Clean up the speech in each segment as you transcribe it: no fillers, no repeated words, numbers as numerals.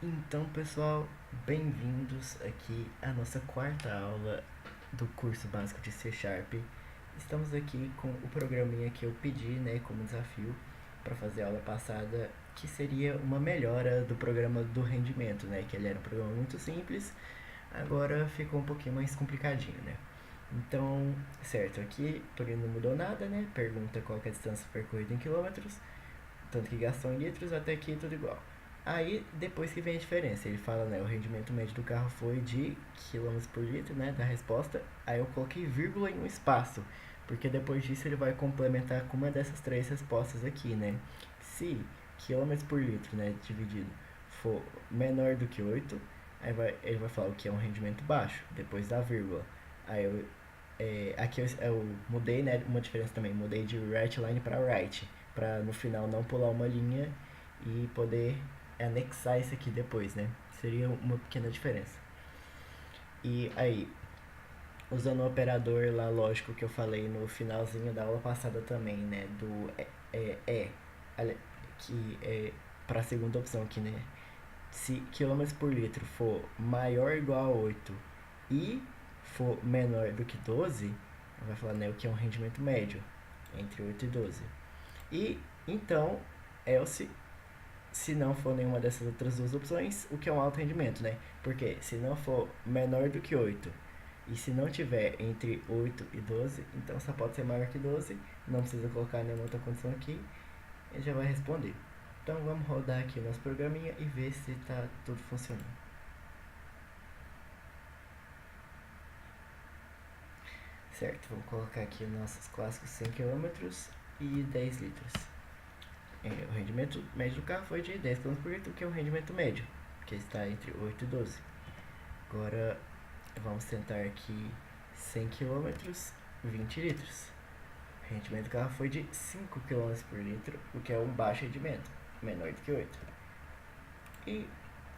Então, pessoal, bem-vindos aqui à nossa quarta aula do curso básico de C Sharp. Estamos aqui com o programinha que eu pedi, né, como desafio para fazer a aula passada, que seria uma melhora do programa do rendimento, né, que ele era um programa muito simples, agora ficou um pouquinho mais complicadinho, né. Então, certo, aqui por não mudou nada, né, pergunta qual que é a distância percorrida em quilômetros, tanto que gastou em litros, até aqui tudo igual. Aí, depois que vem a diferença, ele fala, né, o rendimento médio do carro foi de quilômetros por litro, né, da resposta. Aí eu coloquei vírgula em um espaço, porque depois disso ele vai complementar com uma dessas três respostas aqui, né. Se quilômetros por litro, né, dividido, for menor do que 8, ele vai falar o que é um rendimento baixo, depois da vírgula. Aí aqui eu mudei, né, uma diferença também, mudei de right line para right, para no final não pular uma linha e poder anexar isso aqui depois, né? Seria uma pequena diferença. E aí, usando o operador lá lógico que eu falei no finalzinho da aula passada também, né, do que é para a segunda opção aqui, né? Se quilômetros por litro for maior ou igual a 8 e for menor do que 12, vai falar, né, o que é um rendimento médio entre 8 e 12. E então, else, se não for nenhuma dessas outras duas opções, o que é um alto rendimento, né? Porque se não for menor do que 8 e se não tiver entre 8 e 12, então só pode ser maior que 12, não precisa colocar nenhuma outra condição aqui, ele já vai responder. Então vamos rodar aqui o nosso programinha e ver se está tudo funcionando. Certo, vamos colocar aqui nossos clássicos 100 km e 10 litros. O rendimento médio do carro foi de 10 km por litro, que é o rendimento médio, que está entre 8 e 12. Agora vamos tentar aqui 100 km, 20 litros. O rendimento do carro foi de 5 km por litro, o que é um baixo rendimento, menor do que 8. E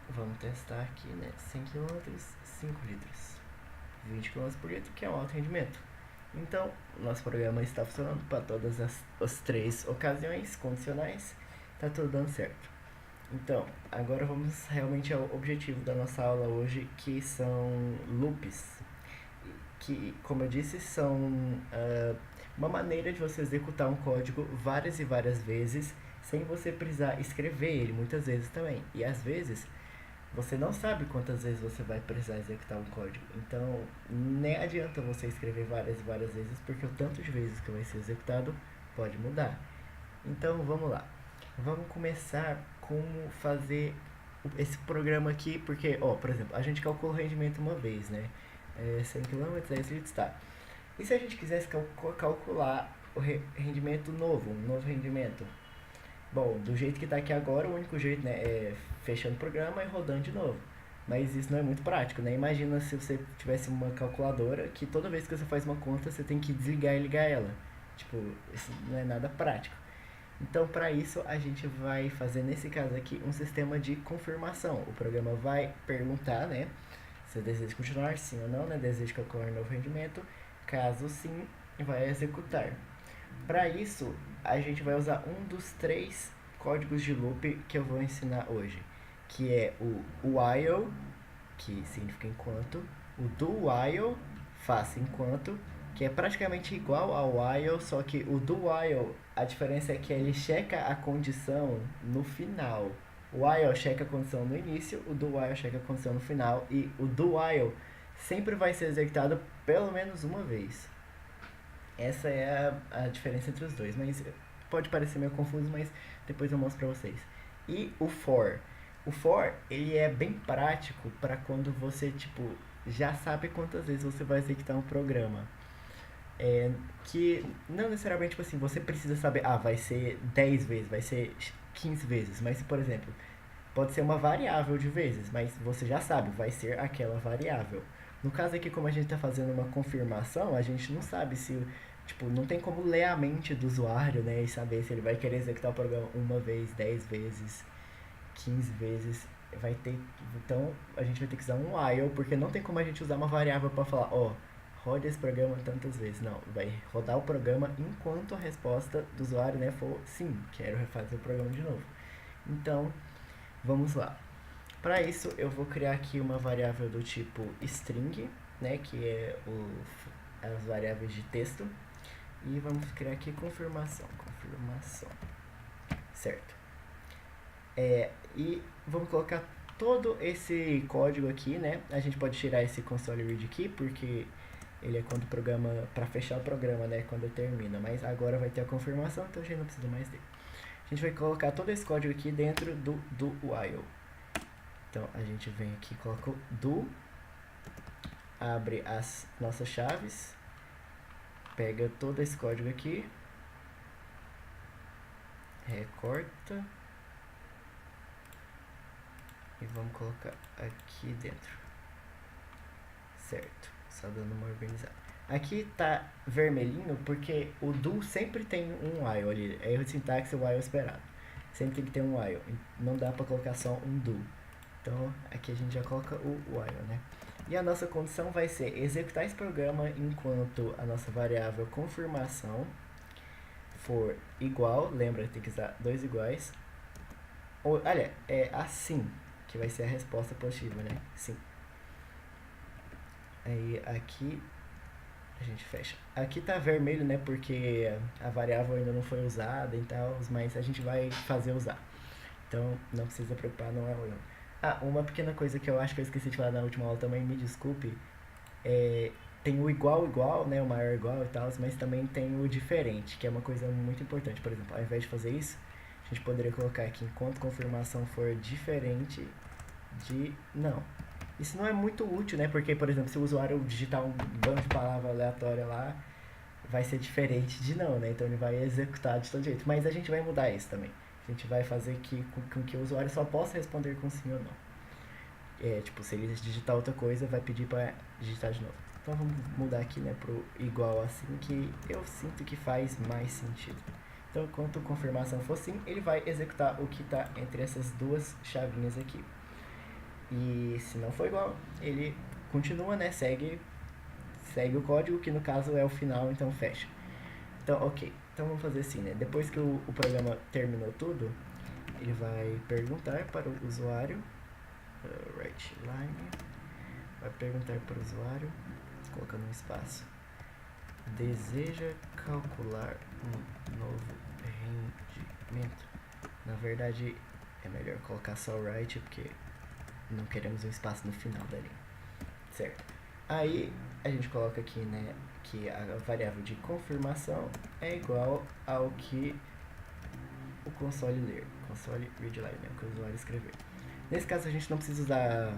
vamos testar aqui, né? 100 km, 5 litros. 20 km por litro, que é um alto rendimento. Então, nosso programa está funcionando para todas as três ocasiões condicionais. Está tudo dando certo. Então, agora vamos realmente ao objetivo da nossa aula hoje, que são loops. Que, como eu disse, são uma maneira de você executar um código várias e várias vezes, sem você precisar escrever ele muitas vezes também. E às vezes você não sabe quantas vezes você vai precisar executar um código. Então, nem adianta você escrever várias e várias vezes, porque o tanto de vezes que vai ser executado pode mudar. Então, vamos lá. Vamos começar como fazer esse programa aqui, porque, ó, por exemplo, a gente calcula o rendimento uma vez, né? 100 km, 10 litros, tá. E se a gente quisesse calcular o rendimento novo, um novo rendimento? Bom, do jeito que está aqui agora, o único jeito, né, é fechando o programa e rodando de novo. Mas isso não é muito prático, né? Imagina se você tivesse uma calculadora que toda vez que você faz uma conta, você tem que desligar e ligar ela. Tipo, isso não é nada prático. Então, para isso, a gente vai fazer, nesse caso aqui, um sistema de confirmação. O programa vai perguntar, né, se deseja continuar, sim ou não, né, deseja calcular um novo rendimento. Caso sim, vai executar. Para isso, a gente vai usar um dos três códigos de loop que eu vou ensinar hoje, que é o while, que significa enquanto, o do while, faça enquanto, que é praticamente igual ao while, só que o do while, a diferença é que ele checa a condição no final. O while checa a condição no início, o do while checa a condição no final, e o do while sempre vai ser executado pelo menos uma vez. Essa é a diferença entre os dois, mas pode parecer meio confuso, mas depois eu mostro pra vocês. E o for. O for, ele é bem prático para quando você, tipo, já sabe quantas vezes você vai executar um programa. Que não necessariamente, tipo assim, você precisa saber, vai ser 10 vezes, vai ser 15 vezes, mas, por exemplo, pode ser uma variável de vezes, mas você já sabe, vai ser aquela variável. No caso aqui, como a gente está fazendo uma confirmação, a gente não sabe se, tipo, não tem como ler a mente do usuário, né, e saber se ele vai querer executar o programa uma vez, 10 vezes, 15 vezes. Vai ter, então a gente vai ter que usar um while, porque não tem como a gente usar uma variável para falar, roda esse programa tantas vezes. Não, vai rodar o programa enquanto a resposta do usuário, né, for sim, quero refazer o programa de novo. Então, vamos lá. Para isso, eu vou criar aqui uma variável do tipo string, né, que é as variáveis de texto. E vamos criar aqui confirmação, certo? E vamos colocar todo esse código aqui, né? A gente pode tirar esse console read aqui, porque ele é quando o programa, para fechar o programa, né, quando termina. Mas agora vai ter a confirmação, então a gente não precisa mais dele. A gente vai colocar todo esse código aqui dentro do while. Então a gente vem aqui, coloca o do, abre as nossas chaves, pega todo esse código aqui, recorta e vamos colocar aqui dentro, certo? Só dando uma organizada. Aqui tá vermelhinho porque o do sempre tem um while ali, é erro de sintaxe, o while esperado. Sempre tem que ter um while, não dá pra colocar só um do. Então aqui a gente já coloca o while, né? E a nossa condição vai ser executar esse programa enquanto a nossa variável confirmação for igual, lembra, tem que usar dois iguais. Ou, olha, é assim que vai ser a resposta positiva, né? Sim. Aí aqui a gente fecha. Aqui tá vermelho, né? Porque a variável ainda não foi usada e tal, mas a gente vai fazer usar. Então não precisa preocupar, não é o erro. Ah, uma pequena coisa que eu acho que eu esqueci de falar na última aula também, me desculpe. Tem o igual, né? O maior igual e tal, mas também tem o diferente, que é uma coisa muito importante. Por exemplo, ao invés de fazer isso, a gente poderia colocar aqui, enquanto confirmação for diferente de não. Isso não é muito útil, né? Porque, por exemplo, se o usuário digitar um bando de palavra aleatória lá, vai ser diferente de não, né? Então ele vai executar de todo jeito. Mas a gente vai mudar isso também. A gente vai fazer com que o usuário só possa responder com sim ou não. Tipo, se ele digitar outra coisa, vai pedir para digitar de novo. Então vamos mudar aqui, né, pro igual assim, que eu sinto que faz mais sentido. Então, enquanto confirmação for sim, ele vai executar o que está entre essas duas chavinhas aqui. E se não for igual, ele continua, né, segue o código, que no caso é o final, então fecha. Então, ok. Então vamos fazer assim, né? Depois que o programa terminou tudo, ele vai perguntar para o usuário, write line, vai perguntar para o usuário, colocando um espaço, deseja calcular um novo rendimento. Na verdade, é melhor colocar só write, porque não queremos um espaço no final da linha, certo? Aí a gente coloca aqui, né, que a variável de confirmação é igual ao que o console ler, console readline, né, o que o usuário escrever. Nesse caso a gente não precisa usar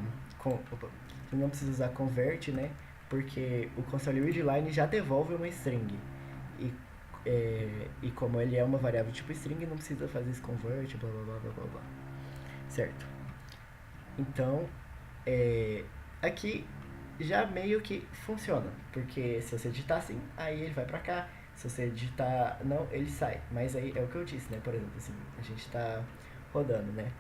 convert, né, porque o console readline já devolve uma string e como ele é uma variável tipo string, não precisa fazer esse convert, blá blá blá blá blá blá, certo? Então aqui já meio que funciona, porque se você digitar assim, aí ele vai pra cá, se você digitar não, ele sai. Mas aí é o que eu disse, né? Por exemplo, assim, a gente tá rodando, né?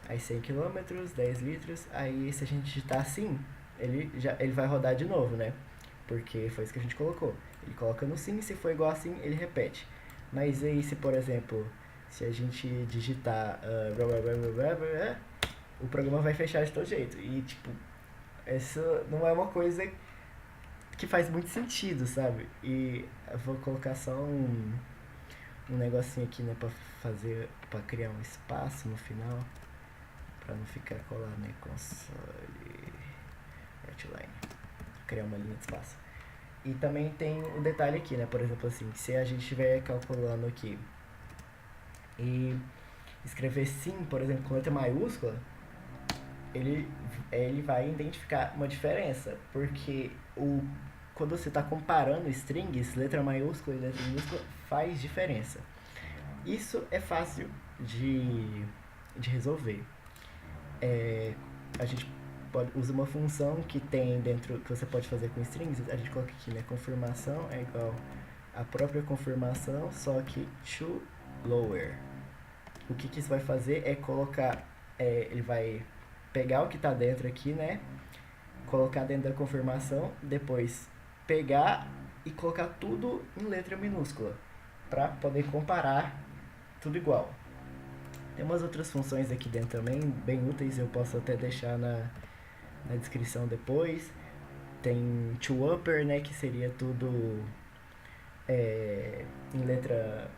Aí 100 km, 10 litros, aí se a gente digitar assim, ele vai rodar de novo, né? Porque foi isso que a gente colocou. Ele coloca no sim, se for igual assim, ele repete. Mas aí se, por exemplo, se a gente digitar o programa vai fechar de todo jeito. E tipo, essa não é uma coisa que faz muito sentido, sabe? E eu vou colocar só um negocinho aqui, né, pra criar um espaço no final, pra não ficar colado, né, console outline, criar uma linha de espaço. E também tem o detalhe aqui, né, por exemplo assim, se a gente estiver calculando aqui e escrever sim, por exemplo, com letra maiúscula, ele vai identificar uma diferença, porque quando você está comparando strings, letra maiúscula e letra minúscula faz diferença. Isso é fácil de resolver. A gente usa uma função que tem dentro, que você pode fazer com strings, a gente coloca aqui, né, confirmação é igual a própria confirmação, só que to lower. O que isso vai fazer é colocar, ele vai pegar o que está dentro aqui, né, colocar dentro da confirmação, depois pegar e colocar tudo em letra minúscula, para poder comparar tudo igual. Tem umas outras funções aqui dentro também, bem úteis, eu posso até deixar na descrição depois. Tem to-upper, né, que seria tudo em letra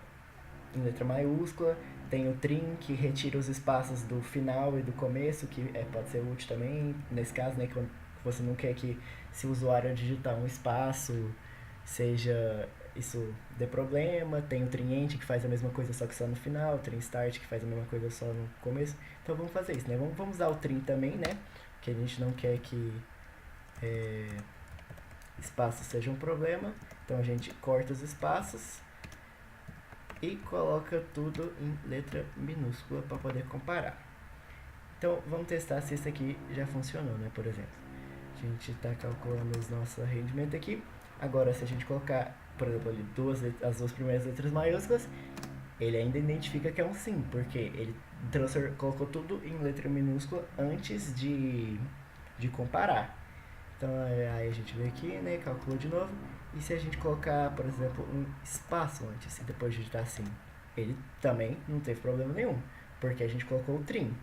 maiúscula. Tem o trim, que retira os espaços do final e do começo, que pode ser útil também, nesse caso, né, quando você não quer que, se o usuário digitar um espaço, seja isso dê problema. Tem o trim end, que faz a mesma coisa só que só no final, o trim start, que faz a mesma coisa só no começo. Então vamos fazer isso, né? Vamos usar o trim também, né? Porque a gente não quer que espaço seja um problema. Então a gente corta os espaços e coloca tudo em letra minúscula para poder comparar. Então vamos testar se isso aqui já funcionou, né? Por exemplo, a gente está calculando o nosso rendimento aqui. Agora, se a gente colocar, por exemplo, ali as duas primeiras letras maiúsculas, ele ainda identifica que é um sim, porque ele colocou tudo em letra minúscula antes de comparar. Então aí a gente vem aqui, né, calcula de novo. E se a gente colocar, por exemplo, um espaço antes e depois digitar assim, ele também não teve problema nenhum, porque a gente colocou o trim,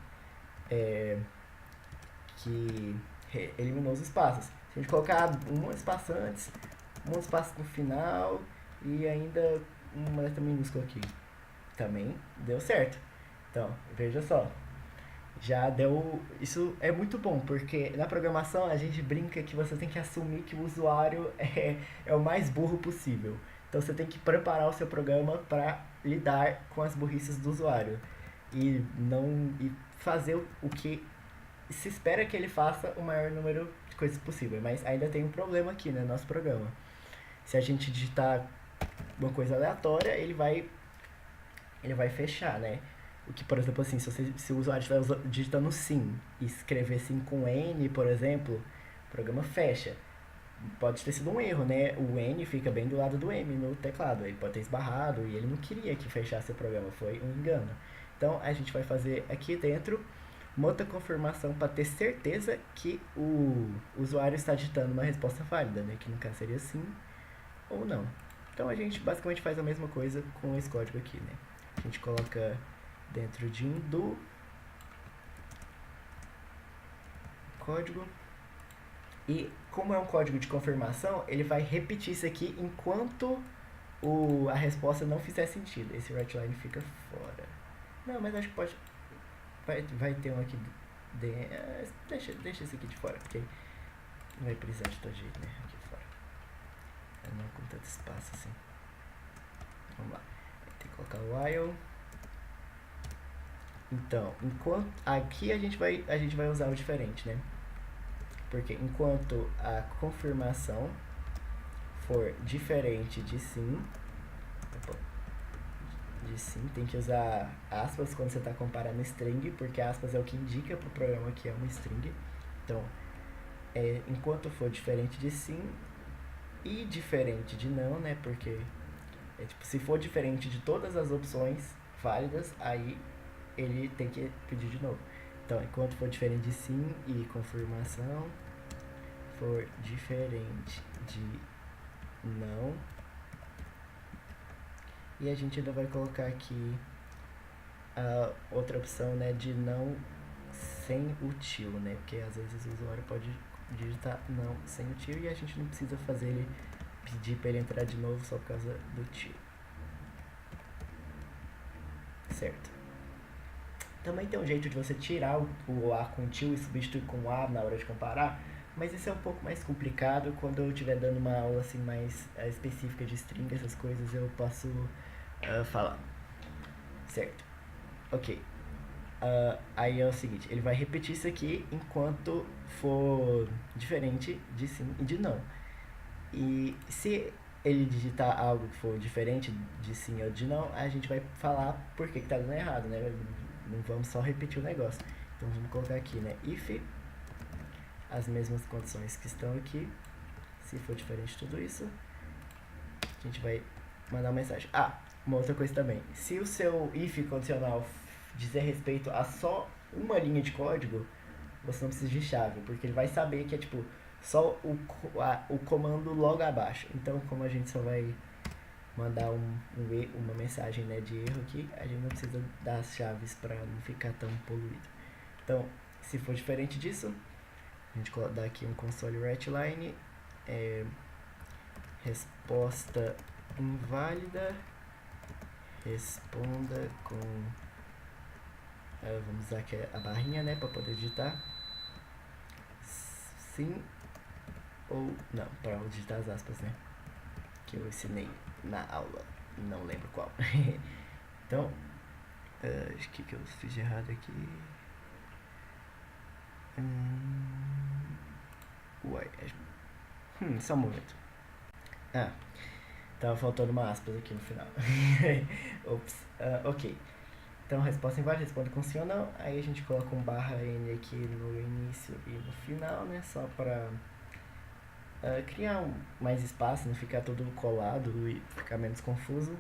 que eliminou os espaços. Se a gente colocar um espaço antes, um espaço no final e ainda uma letra minúscula aqui, também deu certo. Então, veja só, já deu. Isso é muito bom, porque na programação a gente brinca que você tem que assumir que o usuário é o mais burro possível. Então você tem que preparar o seu programa para lidar com as burrices do usuário e não e fazer o que se espera que ele faça o maior número de coisas possível. Mas ainda tem um problema aqui, né, no nosso programa. Se a gente digitar uma coisa aleatória, ele vai fechar, né? O que, por exemplo, assim, se o usuário estiver digitando sim e escrever sim com N, por exemplo, o programa fecha. Pode ter sido um erro, né? O N fica bem do lado do M no teclado. Ele pode ter esbarrado e ele não queria que fechasse o programa. Foi um engano. Então, a gente vai fazer aqui dentro uma outra confirmação para ter certeza que o usuário está digitando uma resposta válida, né? Que no caso seria sim ou não. Então, a gente basicamente faz a mesma coisa com esse código aqui, né? A gente coloca dentro de um do código. E como é um código de confirmação, ele vai repetir isso aqui enquanto a resposta não fizer sentido. Esse writeline fica fora. Não, mas acho que pode. Vai ter um aqui. Deixa esse aqui de fora, porque não vai precisar de todo jeito, né? Aqui fora. Não com tanto espaço assim. Vamos lá. Tem que colocar o while. Então, enquanto aqui a gente vai usar o diferente, né? Porque enquanto a confirmação for diferente de sim, tem que usar aspas quando você está comparando string, porque aspas é o que indica para o programa que é uma string. Então, enquanto for diferente de sim e diferente de não, né? Porque se for diferente de todas as opções válidas, aí ele tem que pedir de novo. Então, enquanto for diferente de sim e confirmação, for diferente de não, e a gente ainda vai colocar aqui a outra opção, né, de não sem o til, né, porque às vezes o usuário pode digitar não sem o til e a gente não precisa fazer ele pedir para ele entrar de novo só por causa do til. Certo. Também tem um jeito de você tirar o A com o til e substituir com o A na hora de comparar, mas isso é um pouco mais complicado. Quando eu estiver dando uma aula assim mais específica de string, essas coisas, eu posso falar. Certo. Ok. Aí é o seguinte, ele vai repetir isso aqui enquanto for diferente de sim e de não. E se ele digitar algo que for diferente de sim ou de não, a gente vai falar por que tá dando errado, né? Não vamos só repetir o negócio. Então vamos colocar aqui, né? If as mesmas condições que estão aqui, se for diferente de tudo isso, a gente vai mandar uma mensagem. Uma outra coisa também. Se o seu if condicional dizer respeito a só uma linha de código, você não precisa de chave, porque ele vai saber que é tipo só o comando logo abaixo. Então, como a gente só vai mandar uma mensagem, né, de erro aqui, a gente não precisa dar as chaves para não ficar tão poluído. Então, se for diferente disso, a gente dá aqui um console writeline, resposta inválida, responda com, vamos usar aqui a barrinha, né, para poder digitar, sim ou não, para digitar as aspas, né, que eu ensinei na aula, não lembro qual. Então, acho que eu fiz de errado aqui. Uai, só um momento. Tava faltando uma aspas aqui no final. Ops, ok. Então, resposta inválida, responde com sim ou não. Aí a gente coloca um barra N aqui no início e no final, né? Só para criar mais espaço, não ficar tudo colado e ficar menos confuso.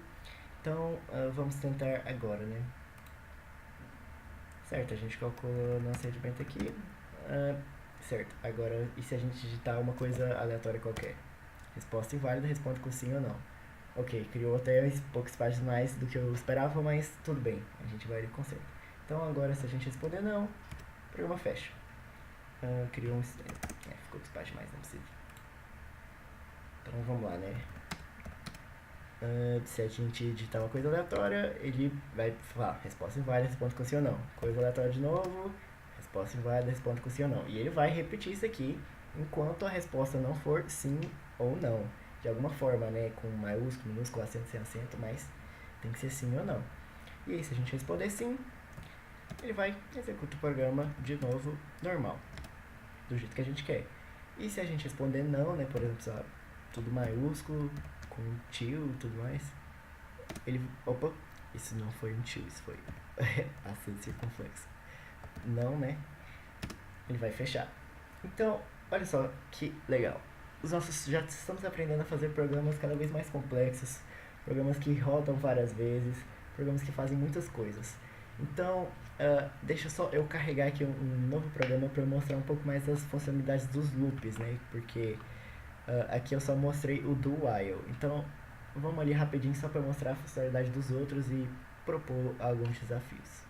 Então, vamos tentar agora, né? Certo, a gente colocou nosso rendimento aqui. Certo, agora, e se a gente digitar uma coisa aleatória qualquer? Resposta inválida, responde com sim ou não. Ok, criou até poucos páginas mais do que eu esperava, mas tudo bem, a gente vai ali e conserta. Então agora se a gente responder não, o programa fecha. Criou um... ficou 2 páginas mais, não precisa. Então vamos lá, né? Se a gente digitar uma coisa aleatória, ele vai falar resposta inválida, responde com sim ou não. Coisa aleatória de novo, resposta inválida, responde com sim ou não. E ele vai repetir isso aqui enquanto a resposta não for sim ou não. De alguma forma, né? Com maiúsculo, minúsculo, acento, sem acento, mas tem que ser sim ou não. E aí, se a gente responder sim, ele vai executar o programa de novo, normal, do jeito que a gente quer. E se a gente responder não, né? Por exemplo, sabe, tudo maiúsculo, com tio e tudo mais, ele... Opa, isso não foi um tio, isso foi acento circunflexo. Não, né? Ele vai fechar. Então, olha só que legal. Já estamos aprendendo a fazer programas cada vez mais complexos, programas que rodam várias vezes, programas que fazem muitas coisas. Então, deixa só eu carregar aqui um novo programa para mostrar um pouco mais das funcionalidades dos loops, né? Porque aqui eu só mostrei o do while. Então, vamos ali rapidinho só para mostrar a funcionalidade dos outros e propor alguns desafios.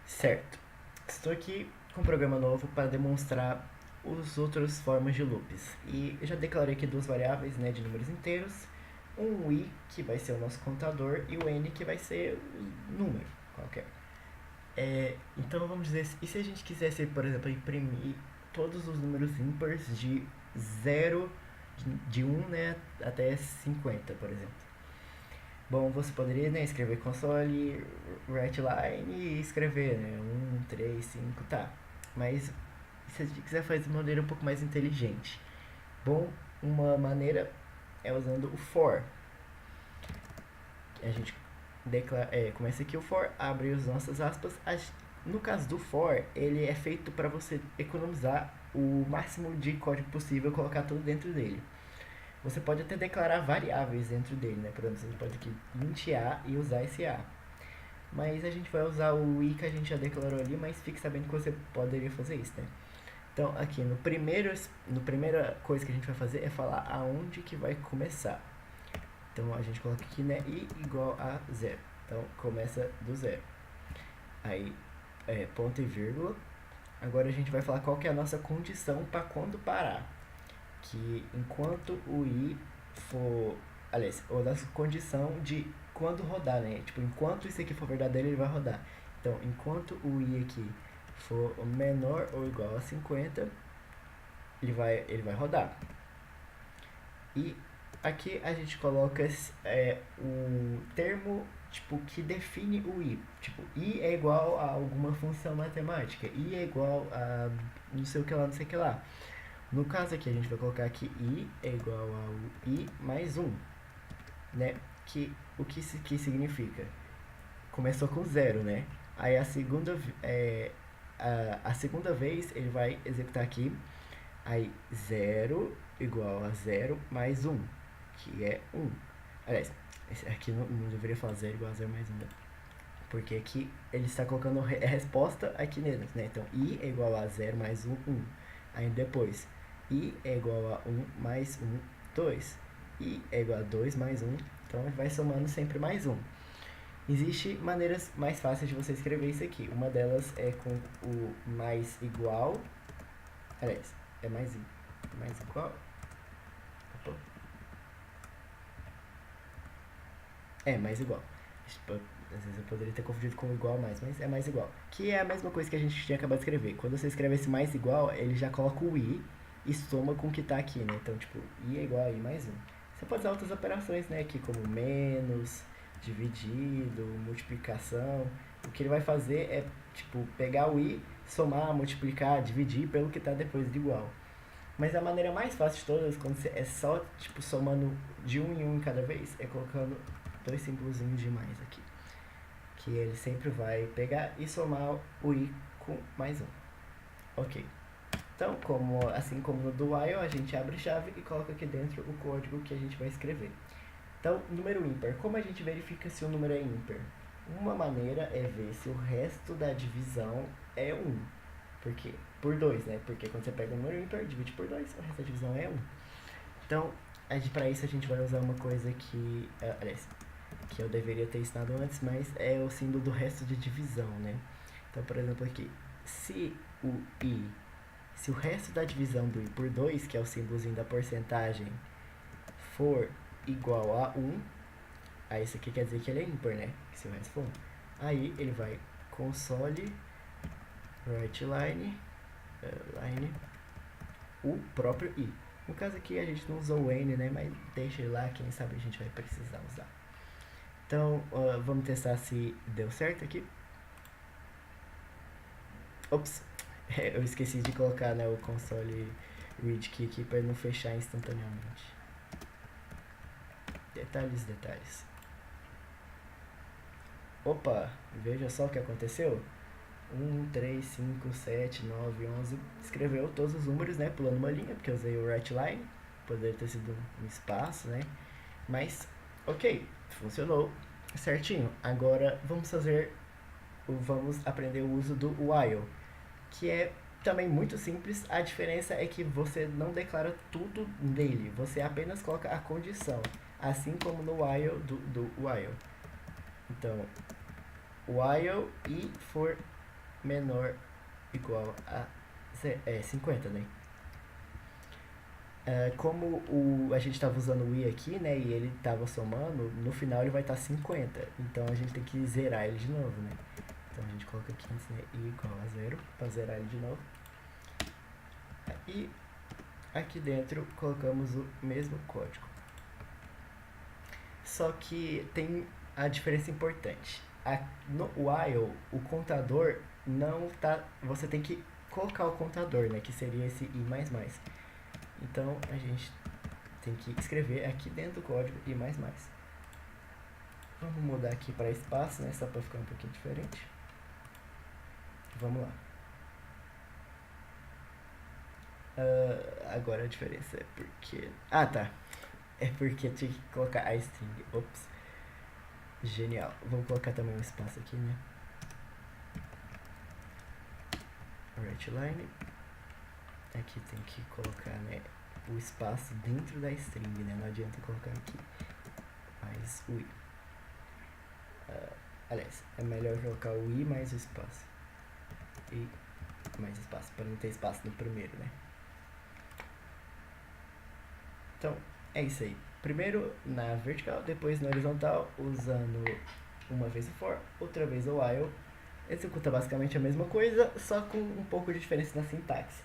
Certo. Estou aqui com um programa novo para demonstrar as outras formas de loops. E eu já declarei aqui 2 variáveis, né, de números inteiros. Um i, que vai ser o nosso contador, e o n, que vai ser o número qualquer. Então vamos dizer, e se a gente quisesse, por exemplo, imprimir todos os números ímpares de 0, de 1, né, até 50, por exemplo. Bom, você poderia, né, escrever console, writeline e escrever, né, 1, 3, 5, tá. Mas se a gente quiser fazer de maneira um pouco mais inteligente, bom, uma maneira é usando o for. A gente começa aqui o for, abre as nossas aspas. No caso do for, ele é feito para você economizar o máximo de código possível e colocar tudo dentro dele. Você pode até declarar variáveis dentro dele, né? Por exemplo, você pode aqui int a e usar esse a. Mas a gente vai usar o i que a gente já declarou ali, mas fique sabendo que você poderia fazer isso, né? Então, aqui no primeira coisa que a gente vai fazer é falar aonde que vai começar. Então, a gente coloca aqui, né, i igual a 0. Então, começa do 0. Aí, ponto e vírgula. Agora a gente vai falar qual que é a nossa condição para quando parar. Que enquanto o i for... Aliás, ou da condição de quando rodar, né? Tipo, enquanto isso aqui for verdadeiro, ele vai rodar. Então, enquanto o i aqui for menor ou igual a 50, ele vai rodar. E aqui a gente coloca o termo tipo, que define o i. Tipo, i é igual a alguma função matemática. I é igual a não sei o que lá, não sei o que lá. No caso aqui, a gente vai colocar que i é igual ao i mais 1, né? O que significa? Começou com 0, né? Aí a segunda vez ele vai executar aqui, aí 0 igual a 0 mais 1, que é 1. Aliás, aqui não deveria falar 0 igual a 0 mais 1, né? Porque aqui ele está colocando a resposta aqui dentro, né? Então, i é igual a 0 mais 1, 1. Aí depois, i é igual a 1 mais 1, 2. i é igual a 2 mais 1, então vai somando sempre mais 1. Existem maneiras mais fáceis de você escrever isso aqui. Uma delas é com o mais igual. Aliás, é mais igual. Opa. É mais igual. Às vezes eu poderia ter confundido com igual mais, mas é mais igual. Que é a mesma coisa que a gente tinha acabado de escrever. Quando você escreve esse mais igual, ele já coloca o i e soma com o que tá aqui, né? Então, tipo, i é igual a i mais 1. Você pode usar outras operações, né? Aqui como menos, dividido, multiplicação. O que ele vai fazer é, tipo, pegar o i, somar, multiplicar, dividir pelo que tá depois de igual. Mas a maneira mais fácil de todas, quando você é só, tipo, somando de um em um cada vez, é colocando dois símbolos de mais aqui. Que ele sempre vai pegar e somar o i com mais um. Ok. Então, assim como no do while, a gente abre chave e coloca aqui dentro o código que a gente vai escrever. Então, número ímpar. Como a gente verifica se o número é ímpar? Uma maneira é ver se o resto da divisão é 1. Por quê? Por 2, né? Porque quando você pega um número ímpar, divide por 2, o resto da divisão é 1. Então, para isso a gente vai usar uma coisa que... aliás, que eu deveria ter ensinado antes, mas é o símbolo do resto de divisão, né? Então, por exemplo, aqui, se o resto da divisão do i por 2, que é o símbolozinho da porcentagem, for igual a 1, aí isso aqui quer dizer que ele é ímpar, né? Se o resto for 1. Aí ele vai console writeLine o próprio i. No caso aqui a gente não usou o n, né? Mas deixa ele lá, quem sabe a gente vai precisar usar. Então, vamos testar se deu certo aqui. Ops, eu esqueci de colocar, né, o console read key aqui para ele não fechar instantaneamente. Detalhes. Opa, veja só o que aconteceu. 1, 3, 5, 7, 9, 11. Escreveu todos os números, né, pulando uma linha, porque eu usei o writeLine. Poderia ter sido um espaço, né. Mas, ok, funcionou certinho. Agora vamos aprender o uso do while, que é também muito simples. A diferença é que você não declara tudo nele, você apenas coloca a condição, assim como no while do while. Então, while i for menor igual a 50, né? Como a gente estava usando o i aqui, né, e ele estava somando, no final ele vai estar 50. Então a gente tem que zerar ele de novo, né? Então a gente coloca aqui, né, i igual a 0 para zerar ele de novo. E aqui dentro colocamos o mesmo código. Só que tem a diferença importante. No while, o contador não tá... Você tem que colocar o contador, né, que seria esse i++. Então a gente tem que escrever aqui dentro do código i++. Vamos mudar aqui para espaço, né, só para ficar um pouquinho diferente. Vamos lá. Agora a diferença é porque... Ah, tá. É porque eu tinha que colocar a string. Ops. Genial. Vamos colocar também um espaço aqui, né? writeLine. Aqui tem que colocar, né, o espaço dentro da string, né? Não adianta colocar aqui mais o i. Aliás, é melhor colocar o i mais o espaço. I mais espaço, para não ter espaço no primeiro, né? Então, é isso aí. Primeiro na vertical, depois na horizontal, usando uma vez o for, outra vez o while. Executa basicamente a mesma coisa, só com um pouco de diferença na sintaxe.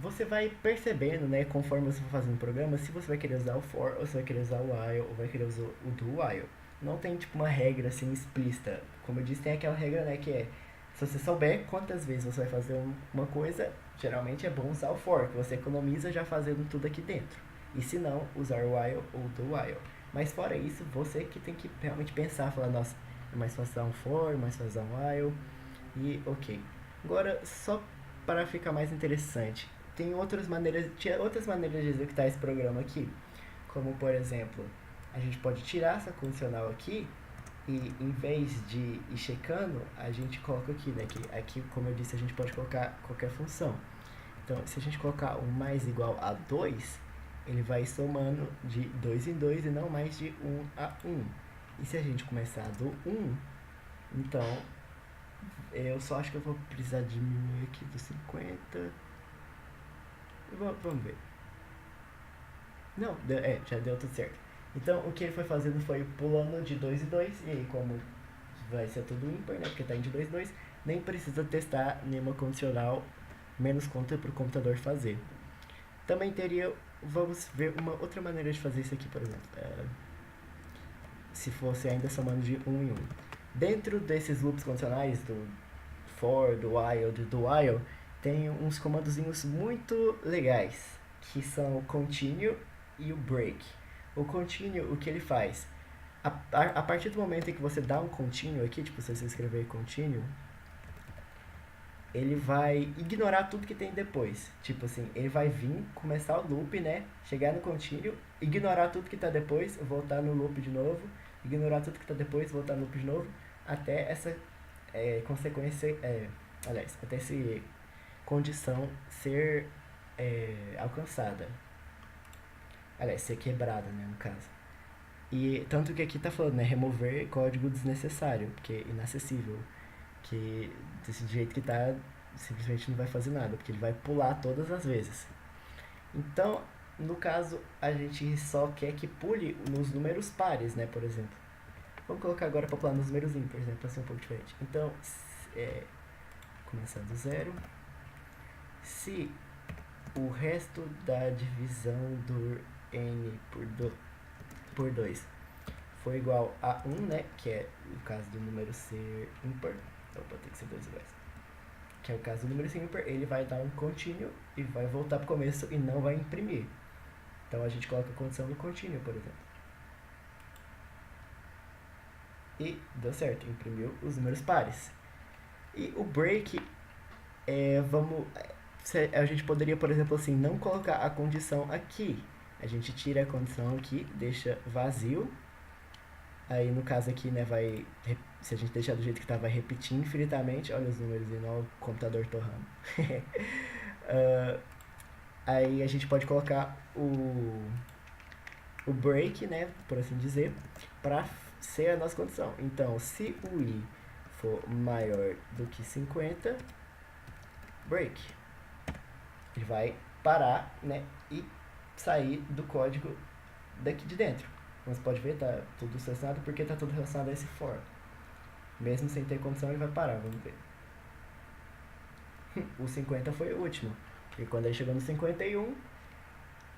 Você vai percebendo, né, conforme você for fazendo o programa, se você vai querer usar o for, ou se vai querer usar o while, ou vai querer usar o do while. Não tem, tipo, uma regra, assim, explícita. Como eu disse, tem aquela regra, né, que é, se você souber quantas vezes você vai fazer uma coisa, geralmente é bom usar o for, que você economiza já fazendo tudo aqui dentro. E se não, usar o while ou do while. Mas fora isso, você que tem que realmente pensar, falar, nossa, é mais fácil usar um for, mais fácil usar um while, e ok. Agora, só para ficar mais interessante, tinha outras maneiras de executar esse programa aqui, como por exemplo, a gente pode tirar essa condicional aqui e em vez de ir checando, a gente coloca aqui, né, que aqui, como eu disse, a gente pode colocar qualquer função. Então, se a gente colocar um mais igual a 2, ele vai somando de 2 em 2 e não mais de 1 a 1. E se a gente começar do 1, então eu só acho que eu vou precisar diminuir aqui do 50. Vamos ver. Não, já deu tudo certo. Então o que ele foi fazendo foi pulando de 2 em 2, e aí como vai ser tudo ímpar, né? Porque tá indo de 2 em 2, nem precisa testar nenhuma condicional, menos conta para o computador fazer. Também teria, vamos ver uma outra maneira de fazer isso aqui, por exemplo. Se fosse ainda somando de 1 em 1. Dentro desses loops condicionais, do for, do while, tem uns comandozinhos muito legais, que são o continue e o break. O continue, o que ele faz? A partir do momento em que você dá um continue aqui, tipo, se você escrever continue, ele vai ignorar tudo que tem depois. Tipo assim, ele vai vir, começar o loop, né? Chegar no continue, ignorar tudo que tá depois, voltar no loop de novo, ignorar tudo que tá depois, voltar no loop de novo, até essa consequência, aliás, até essa condição ser alcançada. Aliás, ser quebrada, né, no caso. E tanto que aqui tá falando, né, remover código desnecessário, porque é inacessível. Que desse jeito que tá, simplesmente não vai fazer nada, porque ele vai pular todas as vezes. Então, no caso, a gente só quer que pule nos números pares, né, por exemplo. Vamos colocar agora para pular nos números ímpares, né, para ser um pouco diferente. Então, começar do zero. Se o resto da divisão do n por 2 for igual a 1, né, que é o caso do número ser ímpar, opa, tem que ser 2 iguais, que é o caso do número ser ímpar, ele vai dar um continue e vai voltar para o começo e não vai imprimir. Então a gente coloca a condição do continue, por exemplo. E deu certo, imprimiu os números pares. E o break, a gente poderia, por exemplo, assim, não colocar a condição aqui. A gente tira a condição aqui, deixa vazio. Aí no caso aqui, né, se a gente deixar do jeito que tá, vai repetir infinitamente. Olha os números e não o computador torrando. Aí a gente pode colocar o break, né, por assim dizer, para ser a nossa condição. Então, se o i for maior do que 50, break. Ele vai parar, né, e sair do código daqui de dentro. Como você pode ver, tá tudo relacionado porque tá tudo relacionado a esse for. Mesmo sem ter condição, ele vai parar, vamos ver. O 50 foi o último. E quando ele chegou no 51,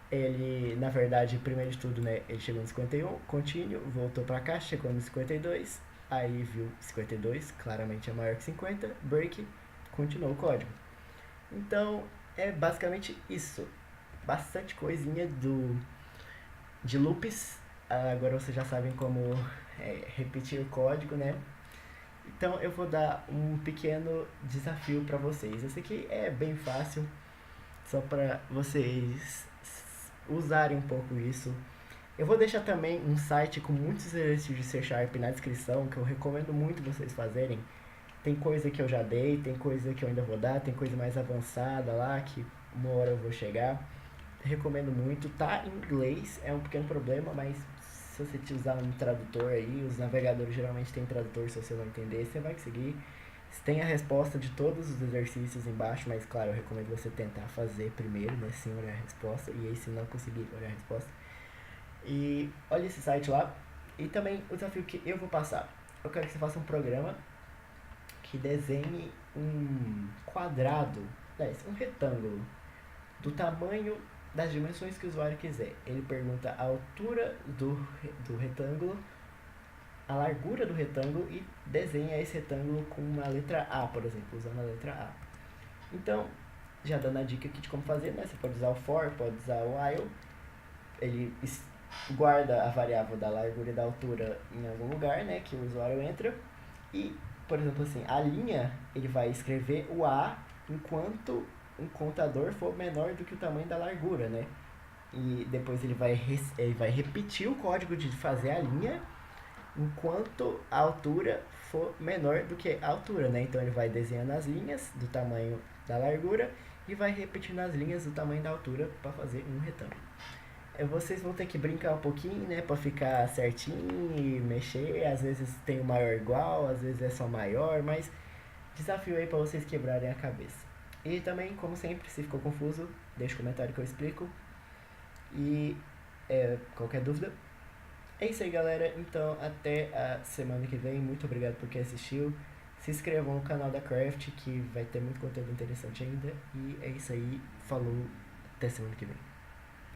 ele, na verdade, primeiro de tudo, né, ele chegou no 51, continue, voltou pra cá, chegou no 52, aí viu 52, claramente é maior que 50, break, continuou o código. Então, é basicamente isso. Bastante coisinha de loops. Agora vocês já sabem como repetir o código, né? Então eu vou dar um pequeno desafio para vocês. Esse aqui é bem fácil, só para vocês usarem um pouco isso. Eu vou deixar também um site com muitos exercícios de C Sharp na descrição, que eu recomendo muito vocês fazerem. Tem coisa que eu já dei, tem coisa que eu ainda vou dar, tem coisa mais avançada lá, que uma hora eu vou chegar. Recomendo muito. Tá em inglês, é um pequeno problema, mas se você usar um tradutor aí, os navegadores geralmente tem tradutor, se você não entender, você vai conseguir. Tem a resposta de todos os exercícios embaixo, mas claro, eu recomendo você tentar fazer primeiro, né, sem olhar a resposta, e aí se não conseguir olhar a resposta. E olha esse site lá. E também o desafio que eu vou passar. Eu quero que você faça um programa que desenhe um quadrado, um retângulo, do tamanho das dimensões que o usuário quiser. Ele pergunta a altura do retângulo, a largura do retângulo e desenha esse retângulo com uma letra A, por exemplo, usando a letra A. Então, já dando a dica aqui de como fazer, né? Você pode usar o for, pode usar o while. Ele guarda a variável da largura e da altura em algum lugar, né, que o usuário entra. E, por exemplo, assim, a linha, ele vai escrever o A enquanto um contador for menor do que o tamanho da largura, né? E depois ele vai repetir o código de fazer a linha enquanto a altura for menor do que a altura, né? Então ele vai desenhando as linhas do tamanho da largura e vai repetindo as linhas do tamanho da altura para fazer um retângulo. vocês vão ter que brincar um pouquinho, né, pra ficar certinho e mexer. Às vezes tem o maior igual, às vezes é só maior, mas desafio aí pra vocês quebrarem a cabeça. E também, como sempre, se ficou confuso, deixa um comentário que eu explico. E qualquer dúvida. É isso aí, galera. Então, até a semana que vem. Muito obrigado por quem assistiu. Se inscrevam no canal da Craft, que vai ter muito conteúdo interessante ainda. E é isso aí. Falou. Até semana que vem.